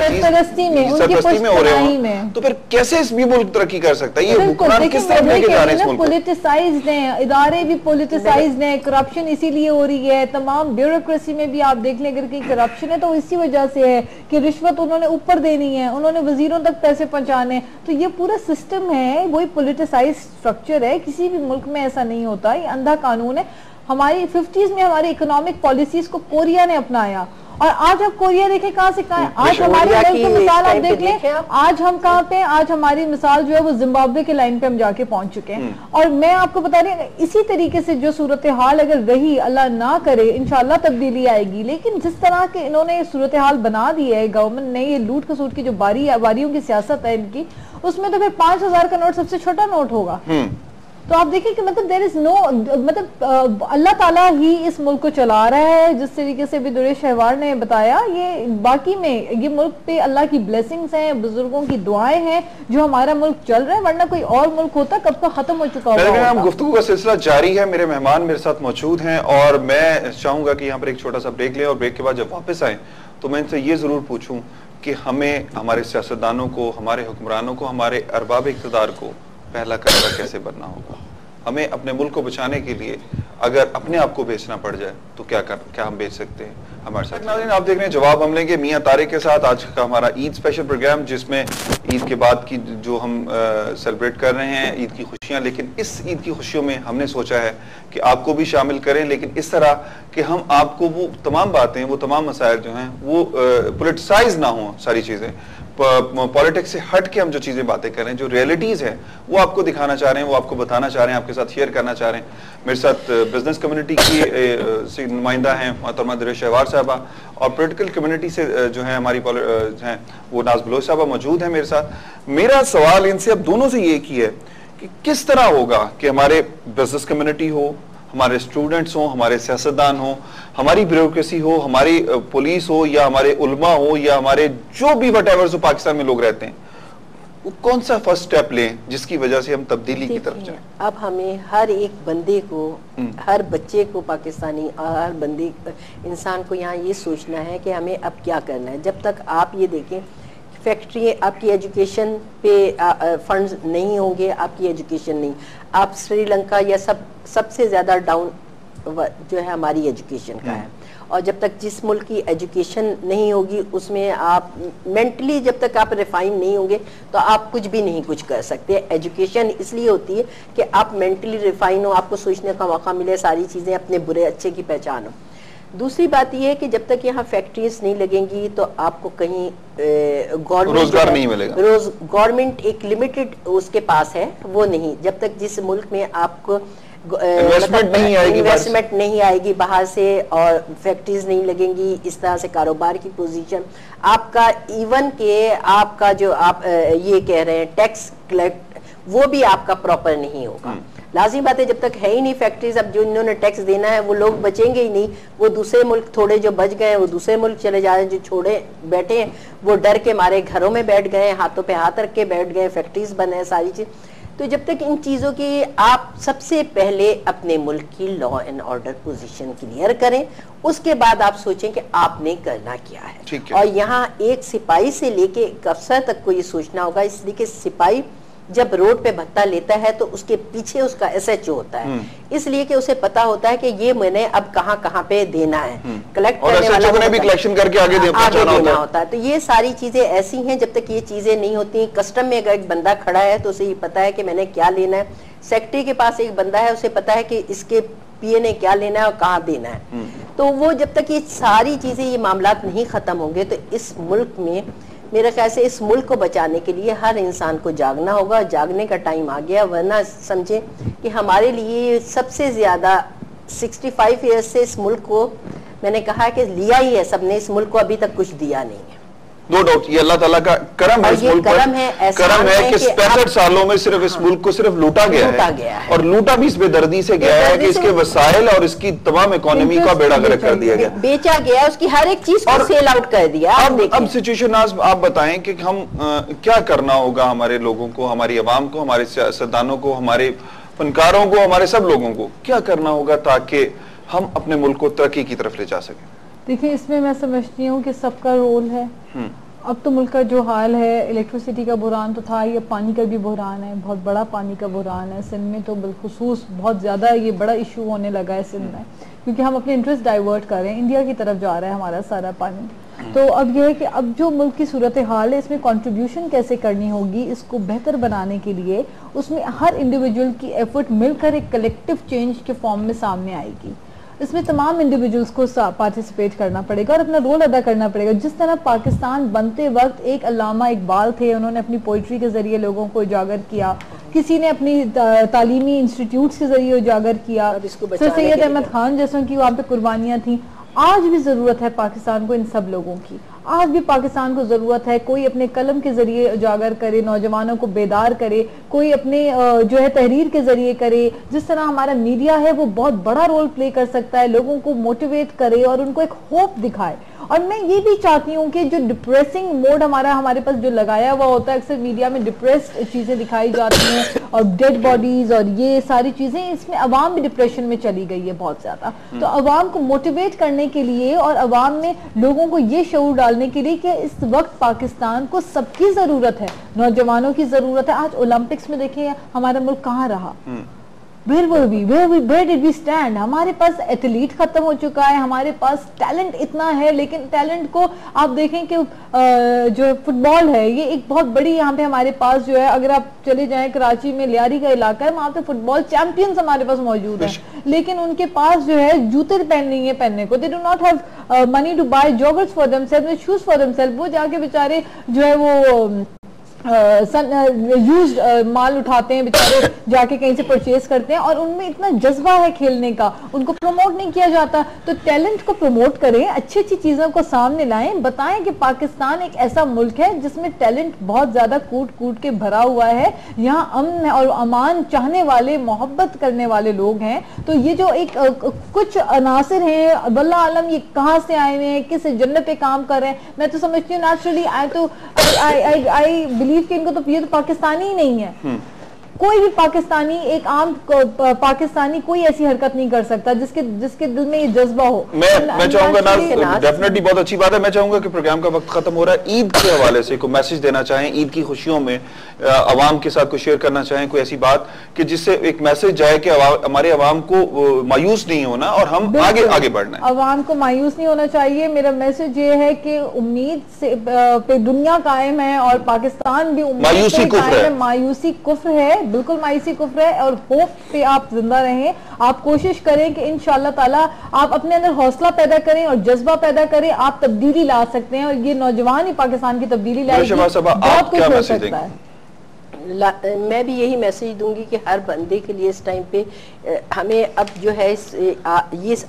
सरपरस्ती में, सरपरस्ती में हो रहे हो, तो फिर कैसे इस भी मुल्क तरक्की कर सकता है? ये हुक्मरान किस तरह लेके जा रहे हैं इस मुल्क को? पॉलिटिसाइज्ड हैं, इदारे भी पॉलिटिसाइज्ड हैं, करप्शन इसीलिए हो रही है, तमाम ब्यूरोक्रेसी में भी आप देख लें अगर कहीं करप्शन है तो इसी वजह से है कि रिश्वत उन्होंने ऊपर देनी है, उन्होंने वजीरों तक पैसे पहुंचाने, तो ये पूरा सिस्टम है, वही पॉलिटिसाइज्ड स्ट्रक्चर है। किसी भी मुल्क में ऐसा नहीं होता, ये अंधा कानून है। हमारी 50s में हमारी इकोनॉमिक पॉलिसीज को कोरिया ने अपनाया, और आज आप कोरिया देखें कहां से कहां है। आज हमारे मुल्क की मिसाल आप देख लें, आज हम कहां पे, आज हमारी मिसाल जो है वो जिम्बाब्वे के लाइन पे हम जाके पहुंच चुके हैं। और मैं आपको बता रही हूँ इसी तरीके से जो सूरत हाल अगर रही, अल्लाह ना करे, इंशाल्लाह तब्दीली आएगी। लेकिन जिस तरह के इन्होंने सूरत हाल बना दी है गवर्नमेंट ने, ये लूट खसूट की जो बारियों की सियासत है इनकी, उसमें तो फिर 5000 का नोट सबसे छोटा नोट होगा। तो आप देखिए कि मतलब देयर इज नो, मतलब अल्लाह ताला ही इस मुल्क को चला रहा है। जिस तरीके से विदुर शहवार ने बताया, ये बाकी में ये मुल्क पे अल्लाह की ब्लेसिंग्स हैं, बुजुर्गों की दुआएं हैं जो हमारा मुल्क चल रहा है, वरना कोई और मुल्क होता कब का खत्म हो चुका होगा। गुफ्तगू का सिलसिला जारी है, मेरे मेहमान मेरे साथ मौजूद हैं और मैं चाहूंगा कि यहाँ पर एक छोटा सा ब्रेक लें और ब्रेक के बाद जब वापस आए तो मैं इनसे ये जरूर पूछूं कि हमें, हमारे सियासतदानों को, हमारे हुक्मरानों को, हमारे अरबाब इक़्तिदार को पहला कदम कैसे बनना होगा। हमें अपने मुल्क को बचाने के लिए अगर अपने आप को बेचना पड़ जाए तो क्या हम बेच सकते हैं? हमारे साथ नाज़रीन आप देख रहे हैं जवाब हम लेंगे मियां तारिक के साथ। आज का हमारा ईद स्पेशल प्रोग्राम, जिसमें ईद के बाद की जो हम सेलिब्रेट कर रहे हैं ईद की खुशियां, लेकिन इस ईद की खुशियों में हमने सोचा है कि आपको भी शामिल करें, लेकिन इस तरह कि हम आपको वो तमाम बातें, वो तमाम मसाइल जो हैं वो पोलिटिसाइज ना हो, सारी चीज़ें पॉलिटिक्स से हट के हम जो चीजें बातें कर रहे हैं, जो रियलिटीज हैं वो आपको दिखाना चाह रहे हैं, वो आपको बताना चाह रहे हैं, आपके साथ शेयर करना चाह रहे हैं। मेरे साथ बिजनेस कम्युनिटी की नुमाइंदा हैं मोहतरमा दिल शहवार साहबा, और पॉलिटिकल कम्युनिटी से जो है हमारी हैं वो नाज बलोच साहबा मौजूद हैं मेरे साथ। मेरा सवाल इनसे अब दोनों से ये एक ही है कि किस तरह होगा कि हमारे बिजनेस कम्युनिटी हो, हमारे स्टूडेंट्स हो, हमारे सियासतदान हो, हमारी ब्यूरोक्रेसी हो, हमारी पुलिस हो, या हमारे उलमा हो, या हमारे जो भी वटेवर जो पाकिस्तान में लोग रहते हैं, वो कौन सा फर्स्ट स्टेप लें जिसकी वजह से हम तब्दीली की तरफ जाएं? अब हमें हर एक बंदे को, हर बच्चे को, पाकिस्तानी और हर बंदे इंसान को यहाँ ये सोचना है कि हमें अब क्या करना है। जब तक आप ये देखें फैक्ट्री, आपकी एजुकेशन पे फंड्स नहीं होंगे, आपकी एजुकेशन नहीं, आप श्रीलंका या सबसे ज़्यादा डाउन जो है हमारी एजुकेशन का है। और जब तक जिस मुल्क की एजुकेशन नहीं होगी उसमें आप मेंटली जब तक आप रिफाइन नहीं होंगे तो आप कुछ भी नहीं कुछ कर सकते। एजुकेशन इसलिए होती है कि आप मेंटली रिफाइन हो, आपको सोचने का मौका मिले, सारी चीज़ें अपने बुरे अच्छे की पहचान हो। दूसरी बात यह है कि जब तक यहाँ फैक्ट्रीज नहीं लगेंगी तो आपको कहीं गवर्नमेंट रोजगार नहीं मिलेगा। गवर्नमेंट एक लिमिटेड उसके पास है, वो नहीं। जब तक जिस मुल्क में आपको इन्वेस्टमेंट नहीं आएगी बाहर से और फैक्ट्रीज नहीं लगेंगी, इस तरह से कारोबार की पोजीशन आपका, इवन के आपका जो आप ये कह रहे हैं टैक्स कलेक्ट, वो भी आपका प्रॉपर नहीं होगा। लाजिम बात है जब तक है ही नहीं फैक्ट्रीज, अब जो इन्होंने टैक्स देना है वो लोग बचेंगे ही नहीं, वो दूसरे मुल्क, थोड़े जो बच गए वो दूसरे मुल्क चले जा रहे हैं, जो छोड़े बैठे हैं वो डर के मारे घरों में बैठ गए, हाथों पे हाथ रख के बैठ गए, फैक्ट्रीज बने, सारी चीज। तो जब तक इन चीज़ों की आप सबसे पहले अपने मुल्क की law and order position clear करें, उसके बाद आप सोचें कि आपने करना क्या है। और यहाँ एक सिपाही से लेके एक अफसर तक को ये सोचना होगा, इसलिए कि सिपाही जब रोड पे भत्ता लेता है तो उसके पीछे उसका SHO होता है, इसलिए कि उसे पता होता है कि ये मैंने अब कहाँ कहाँ पे देना है, कलेक्ट करने वाला भी कलेक्शन करके आगे देना होता है। तो ये सारी चीजें ऐसी हैं, जब तक ये चीजें नहीं होती, कस्टम में अगर एक बंदा खड़ा है तो उसे ये पता है कि मैंने क्या लेना है, सेक्रेटरी के पास एक बंदा है उसे पता है कि इसके PA ने क्या लेना है और कहाँ देना है। तो वो जब तक ये सारी चीजें, ये मामलात नहीं खत्म होंगे तो इस मुल्क में मेरे ख्याल से इस मुल्क को बचाने के लिए हर इंसान को जागना होगा। जागने का टाइम आ गया, वरना समझे कि हमारे लिए सबसे ज्यादा 65 ईयर्स से इस मुल्क को मैंने कहा कि लिया ही है सबने, इस मुल्क को अभी तक कुछ दिया नहीं है। नो डाउट ये अल्लाह ताला का करम है, इस मुल्क पर करम है कि 65 सालों में सिर्फ इस मुल्क को सिर्फ लूटा गया है और लूटा भी इस बेदर्दी से गया है कि इसके वसाइल और इसकी तमाम इकोनॉमी का बेड़ा गर्क कर दिया गया, बेचा गया, उसकी हर एक चीज को सेल आउट कर दिया। अब सिचुएशन आप बताएं कि हम क्या करना होगा हमारे लोगों को, हमारी अवाम को, हमारे सियासतदानों को, हमारे फनकारों को, हमारे सब लोगों को क्या करना होगा ताकि हम अपने मुल्क को तरक्की की तरफ ले जा सकें? देखिए इसमें मैं समझती हूँ कि सबका रोल है। अब तो मुल्क का जो हाल है, इलेक्ट्रिसिटी का बुहरान तो था ही, अब पानी का भी बुहरान है, बहुत बड़ा पानी का बुहरान है सिंध में, तो बिलखुसूस बहुत ज़्यादा ये बड़ा इशू होने लगा है सिंध में, क्योंकि हम अपने इंटरेस्ट डाइवर्ट कर रहे हैं, इंडिया की तरफ जा रहा है हमारा सारा पानी। तो अब यह है कि अब जो मुल्क की सूरत हाल है, इसमें कंट्रीब्यूशन कैसे करनी होगी, इसको बेहतर बनाने के लिए उसमें हर इंडिविजुअल की एफर्ट मिलकर एक कलेक्टिव चेंज के फॉर्म में सामने आएगी। इसमें तमाम इंडिविजुअल्स को पार्टिसिपेट करना पड़ेगा और अपना रोल अदा करना पड़ेगा। जिस तरह पाकिस्तान बनते वक्त एक अल्लामा इकबाल थे, उन्होंने अपनी पोइट्री के जरिए लोगों को उजागर किया, किसी ने अपनी तालीमी इंस्टीट्यूट्स के जरिए उजागर किया, सर सैयद अहमद खान जैसों की वहाँ पे कुर्बानियाँ थी। आज भी जरूरत है पाकिस्तान को इन सब लोगों की, आज भी पाकिस्तान को जरूरत है कोई अपने कलम के जरिए उजागर करे, नौजवानों को बेदार करे, कोई अपने जो है तहरीर के जरिए करे। जिस तरह हमारा मीडिया है वो बहुत बड़ा रोल प्ले कर सकता है, लोगों को मोटिवेट करे और उनको एक होप दिखाए। और मैं ये भी चाहती हूँ कि जो डिप्रेसिंग मोड हमारे पास जो लगाया हुआ होता है, अक्सर मीडिया में डिप्रेस्ड चीजें दिखाई जाती हैं और डेड बॉडीज और ये सारी चीजें, इसमें अवाम भी डिप्रेशन में चली गई है बहुत ज्यादा। तो अवाम को मोटिवेट करने के लिए और अवाम में लोगों को ये शऊर डालने के लिए कि इस वक्त पाकिस्तान को सबकी जरूरत है, नौजवानों की जरूरत है। आज ओलंपिक्स में देखिए हमारा मुल्क कहाँ रहा, where did we stand? हमारे पास एथलीट खत्म हो चुका है, हमारे पास टैलेंट इतना है, लेकिन टैलेंट को आप देखें कि जो फुटबॉल है ये एक बहुत बड़ी यहाँ पे हमारे पास जो है, अगर आप चले जाएं कराची में लियारी का इलाका है, वहाँ पे फुटबॉल चैंपियंस हमारे पास मौजूद है, लेकिन उनके पास जो है जूते नहीं है पहनने को, they do not have money to buy joggers for themselves, shoes for themselves. वो जाके बेचारे जो है वो यूज्ड माल उठाते हैं बेचारे, जाके कहीं से परचेज करते हैं, और उनमें इतना जज्बा है खेलने का, उनको प्रमोट नहीं किया जाता। तो टैलेंट को प्रमोट करें, अच्छी अच्छी चीजों को सामने लाएं, बताएं कि पाकिस्तान एक ऐसा मुल्क है जिसमें टैलेंट बहुत ज्यादा कूट कूट के भरा हुआ है, यहाँ अमन और अमान चाहने वाले, मोहब्बत करने वाले लोग हैं। तो ये जो एक कुछ अनासिर हैं, वल्लाह आलम ये कहाँ से आए हुए हैं, किस एजेंडे पे काम कर रहे हैं, मैं तो समझती हूँ नेचुरली आई बिलीव कि इनको तो ये तो पाकिस्तानी ही नहीं है। कोई भी पाकिस्तानी, एक आम पाकिस्तानी कोई ऐसी हरकत नहीं कर सकता जिसके दिल में ये जज्बा हो। मैं चाहूंगा ना, डेफिनेटली बहुत अच्छी बात है। मैं चाहूंगा कि प्रोग्राम का वक्त खत्म हो रहा है, ईद के हवाले से कोई मैसेज देना चाहें, ईद की खुशियों में अवाम के साथ कुछ शेयर करना चाहें, कोई ऐसी बात कि जिससे एक मैसेज जाए कि हमारे अवाम को मायूस नहीं होना और हम आगे बढ़ना है। अवाम को मायूस नहीं होना चाहिए। मेरा मैसेज ये है कि उम्मीद से पे दुनिया कायम है और पाकिस्तान भी उम्मीद से कायम है। मायूसी कुफ्र है, बिल्कुल मायूसी कुफ्र है, और होप पे आप जिंदा रहें। आप कोशिश करें कि इंशाअल्लाह ताला आप अपने अंदर हौसला पैदा करें और जज्बा पैदा करें, आप तब्दीली ला सकते हैं, और ये नौजवान ही पाकिस्तान की तब्दीली लाएगी। बहुत कुछ हो सकता है। मैं भी यही मैसेज दूंगी कि हर बंदे के लिए इस टाइम पे हमें अब जो है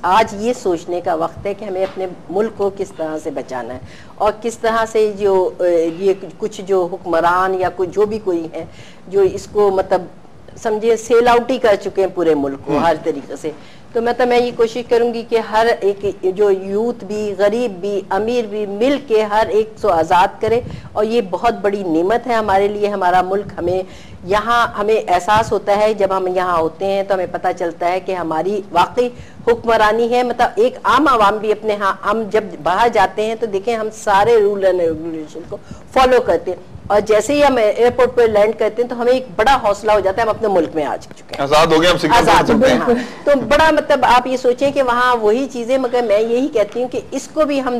आज ये सोचने का वक्त है कि हमें अपने मुल्क को किस तरह से बचाना है, और किस तरह से जो ये कुछ जो हुक्मरान या कोई जो भी कोई है जो इसको मतलब समझिए सेल आउट ही कर चुके हैं पूरे मुल्क को हर तरीके से। तो मैं ये कोशिश करूंगी कि हर एक जो यूथ भी, गरीब भी, अमीर भी मिल के हर एक को आज़ाद करे, और ये बहुत बड़ी नेमत है हमारे लिए, हमारा मुल्क। हमें एहसास होता है जब हम यहाँ होते हैं तो हमें पता चलता है कि हमारी वाकई हुक्मरानी है। मतलब एक आम आवाम भी अपने हम जब बाहर जाते हैं तो देखें हम सारे रूल एंड रेगुलेशन को फॉलो करते हैं, और जैसे ही हम एयरपोर्ट पर लैंड करते हैं तो हमें एक बड़ा हौसला हो जाता है, हम अपने मुल्क में आ चुके हैं, आजाद हो गए, हम आजाद हो गए। तो बड़ा मतलब आप ये सोचें कि वहाँ वही चीजें, मगर मैं यही कहती हूँ कि इसको भी हम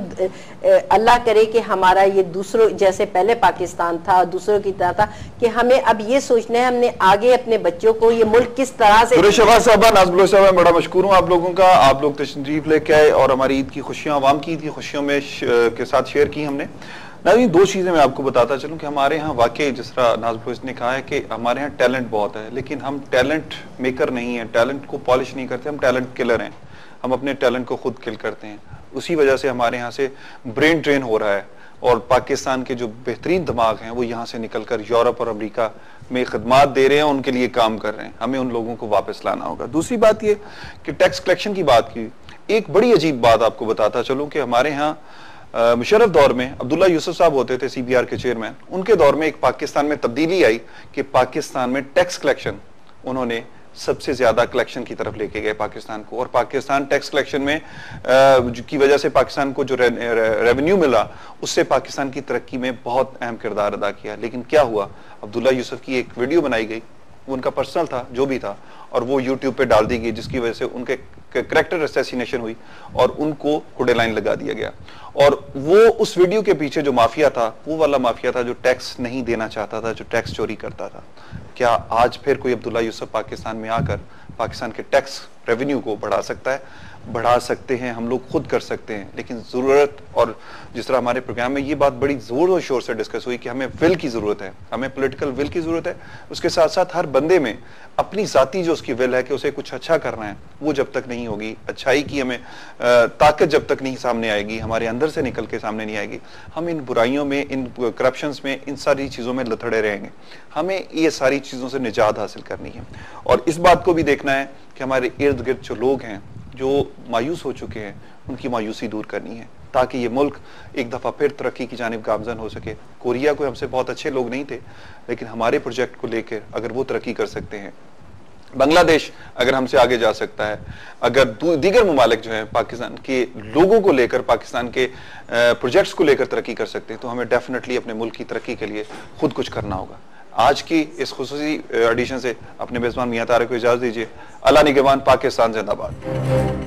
अल्लाह करे कि हमारा ये दूसरों जैसे पहले पाकिस्तान था दूसरों की तरह था, कि हमें अब ये सोचना है हमने आगे अपने बच्चों को ये मुल्क किस तरह से। शहबाज साहबा, नाज़ साहब, बड़ा मशकूर हूँ आप लोगों का, आप लोग तशरीफ लेके आए और हमारी ईद की खुशियाँ, अवाम की ईद की खुशियों में के साथ शेयर की हमने। नाज़रीन, दो चीजें मैं आपको बताता चलूं कि हमारे यहाँ वाकई जिस तरह नाज़ ने कहा है कि हमारे यहाँ टैलेंट बहुत है, लेकिन हम टैलेंट मेकर नहीं है, टैलेंट को पॉलिश नहीं करते, हम टैलेंट किलर हैं। हम अपने टैलेंट को खुद किल करते हैं, उसी वजह से हमारे यहाँ से ब्रेन ड्रेन हो रहा है, और पाकिस्तान के जो बेहतरीन दिमाग हैं वो यहाँ से निकलकर यूरोप और अमेरिका में खिदमत दे रहे हैं, उनके लिए काम कर रहे हैं। हमें उन लोगों को वापस लाना होगा। दूसरी बात ये कि टैक्स कलेक्शन की बात की, एक बड़ी अजीब बात आपको बताता चलूं कि हमारे यहाँ मुशर्रफ दौर में अब्दुल्ला यूसुफ साहब होते थे CBR के चेयरमैन, उनके दौर में एक पाकिस्तान में तब्दीली आई कि पाकिस्तान में टैक्स कलेक्शन उन्होंने सबसे ज्यादा कलेक्शन की तरफ लेके गए पाकिस्तान को, और पाकिस्तान टैक्स कलेक्शन में की वजह से पाकिस्तान को जो रेवेन्यू मिला उससे पाकिस्तान की तरक्की में बहुत अहम किरदार अदा किया। लेकिन क्या हुआ, अब्दुल्ला यूसुफ की एक वीडियो बनाई गई, उनका पर्सनल था जो भी था, और वो यूट्यूब पे डाल दी गई, जिसकी वजह से उनके कैरेक्टर असैसिनेशन हुई और उनको कुड़े लाइन लगा दिया गया। और वो उस वीडियो के पीछे जो माफिया था वो वाला माफिया था जो टैक्स नहीं देना चाहता था, जो टैक्स चोरी करता था। क्या आज फिर कोई अब्दुल्ला यूसुफ पाकिस्तान में आकर पाकिस्तान के टैक्स रेवेन्यू को बढ़ा सकता है? बढ़ा सकते हैं, हम लोग खुद कर सकते हैं, लेकिन जरूरत, और जिस तरह हमारे प्रोग्राम में ये बात बड़ी जोर और शोर से डिस्कस हुई कि हमें विल की जरूरत है, हमें पॉलिटिकल विल की जरूरत है। उसके साथ साथ हर बंदे में अपनी जाती जो उसकी विल है कि उसे कुछ अच्छा करना है, वो जब तक नहीं होगी, अच्छाई की हमें ताकत जब तक नहीं सामने आएगी, हमारे अंदर से निकल के सामने नहीं आएगी, हम इन बुराइयों में, इन करप्शंस में, इन सारी चीजों में लथड़े रहेंगे। हमें ये सारी चीजों से निजात हासिल करनी है, और इस बात को भी देखना है कि हमारे इर्द गिर्द जो लोग हैं जो मायूस हो चुके हैं, उनकी मायूसी दूर करनी है, ताकि ये मुल्क एक दफा फिर तरक्की की जानिब गामजन हो सके। कोरिया को हमसे बहुत अच्छे लोग नहीं थे, लेकिन हमारे प्रोजेक्ट को लेकर अगर वो तरक्की कर सकते हैं, बांग्लादेश अगर हमसे आगे जा सकता है, अगर दीगर ममालिक जो है पाकिस्तान के लोगों को लेकर, पाकिस्तान के प्रोजेक्ट्स को लेकर तरक्की कर सकते हैं, तो हमें डेफिनेटली अपने मुल्क की तरक्की के लिए खुद कुछ करना होगा। आज की इस खुसूसी एडिशन से अपने मेजबान मियां तारिक को इजाजत दीजिए। अल्लाह निगहबान, पाकिस्तान जिंदाबाद।